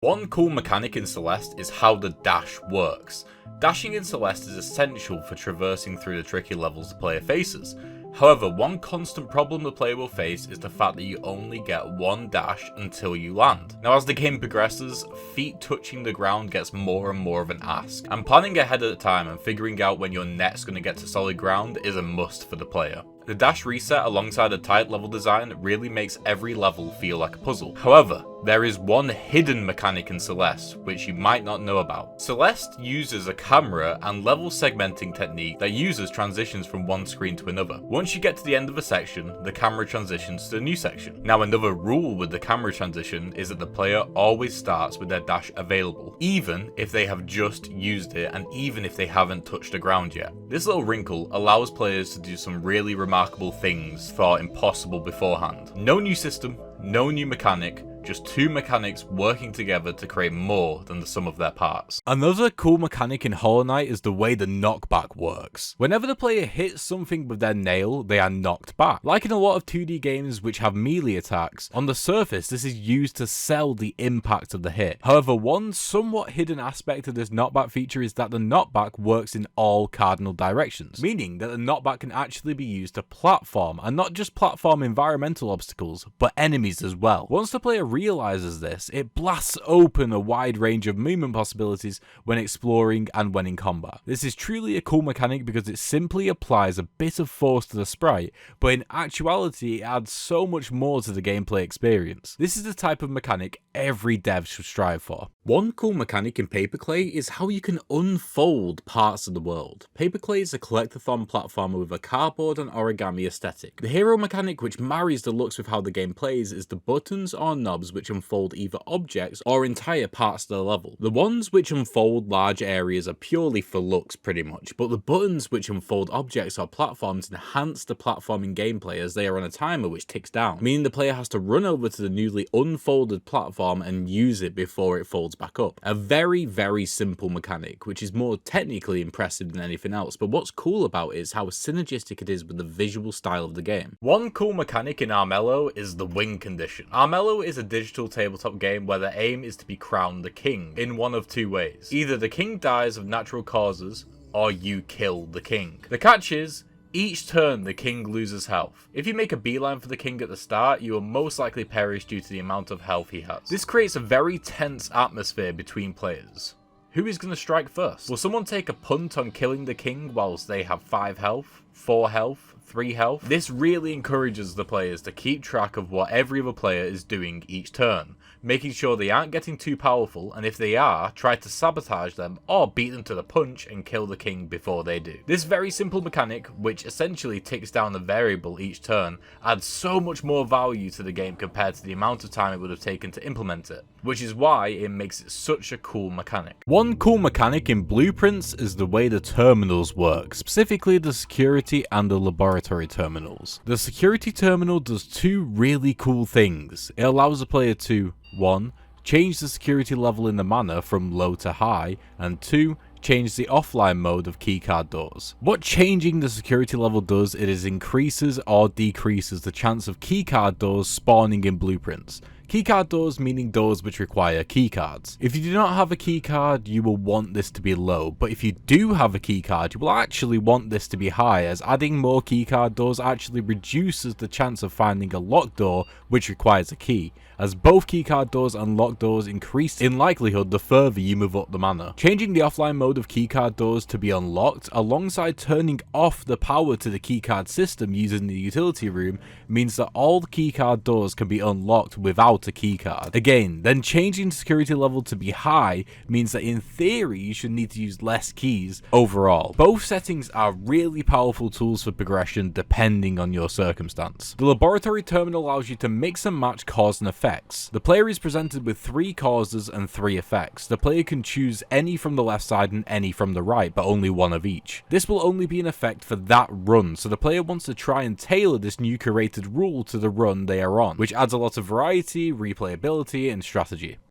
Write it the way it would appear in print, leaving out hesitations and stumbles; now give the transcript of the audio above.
One cool mechanic in Celeste is how the dash works. Dashing in Celeste is essential for traversing through the tricky levels the player faces. However, one constant problem the player will face is the fact that you only get one dash until you land. Now, as the game progresses, feet touching the ground gets more and more of an ask, and planning ahead at a time and figuring out when you're next going to get to solid ground is a must for the player. The dash reset alongside a tight level design really makes every level feel like a puzzle. However, there is one hidden mechanic in Celeste which you might not know about. Celeste uses a camera and level segmenting technique that uses transitions from one screen to another. Once you get to the end of a section, the camera transitions to a new section. Now, another rule with the camera transition is that the player always starts with their dash available, even if they have just used it and even if they haven't touched the ground yet. This little wrinkle allows players to do some really remarkable things thought impossible beforehand. No new system, no new mechanic, just two mechanics working together to create more than the sum of their parts. Another cool mechanic in Hollow Knight is the way the knockback works. Whenever the player hits something with their nail, they are knocked back. Like in a lot of 2D games which have melee attacks, on the surface this is used to sell the impact of the hit. However, one somewhat hidden aspect of this knockback feature is that the knockback works in all cardinal directions, meaning that the knockback can actually be used to platform, and not just platform environmental obstacles, but enemies as well. Once the player realizes this, it blasts open a wide range of movement possibilities when exploring and when in combat. This is truly a cool mechanic because it simply applies a bit of force to the sprite, but in actuality it adds so much more to the gameplay experience. This is the type of mechanic every dev should strive for. One cool mechanic in Paperclay is how you can unfold parts of the world. Paperclay is a collectathon platformer with a cardboard and origami aesthetic. The hero mechanic which marries the looks with how the game plays is the buttons or knobs which unfold either objects or entire parts of the level. The ones which unfold large areas are purely for looks pretty much, but the buttons which unfold objects or platforms enhance the platforming gameplay as they are on a timer which ticks down, meaning the player has to run over to the newly unfolded platform and use it before it folds back up. A very simple mechanic, which is more technically impressive than anything else, but what's cool about it is how synergistic it is with the visual style of the game. One cool mechanic in Armello is the win condition. Armello is a digital tabletop game where the aim is to be crowned the king in one of two ways. Either the king dies of natural causes, or you kill the king. The catch is, each turn the king loses health. If you make a beeline for the king at the start, you will most likely perish due to the amount of health he has. This creates a very tense atmosphere between players. Who is going to strike first? Will someone take a punt on killing the king whilst they have 5 health, 4 health, 3 health? This really encourages the players to keep track of what every other player is doing each turn, making sure they aren't getting too powerful, and if they are, try to sabotage them or beat them to the punch and kill the king before they do. This very simple mechanic, which essentially ticks down a variable each turn, adds so much more value to the game compared to the amount of time it would have taken to implement it, which is why it makes it such a cool mechanic. One cool mechanic in Blueprints is the way the terminals work, specifically the security and the laboratory terminals. The security terminal does two really cool things. It allows the player to 1. Change the security level in the manor from low to high, and 2. Change the offline mode of keycard doors. What changing the security level does, it is increases or decreases the chance of keycard doors spawning in Blueprints. Keycard doors meaning doors which require keycards. If you do not have a keycard, you will want this to be low, but if you do have a keycard, you will actually want this to be high, as adding more keycard doors actually reduces the chance of finding a locked door which requires a key, as both keycard doors and locked doors increase in likelihood the further you move up the manor. Changing the offline mode of keycard doors to be unlocked, alongside turning off the power to the keycard system using the utility room, means that all the keycard doors can be unlocked without a keycard. Again, then changing the security level to be high means that in theory you should need to use less keys overall. Both settings are really powerful tools for progression depending on your circumstance. The laboratory terminal allows you to mix and match cause and effects. The player is presented with 3 causes and 3 effects. The player can choose any from the left side and any from the right, but only one of each. This will only be in effect for that run, so the player wants to try and tailor this new curated rule to the run they are on, which adds a lot of variety, replayability, and strategy.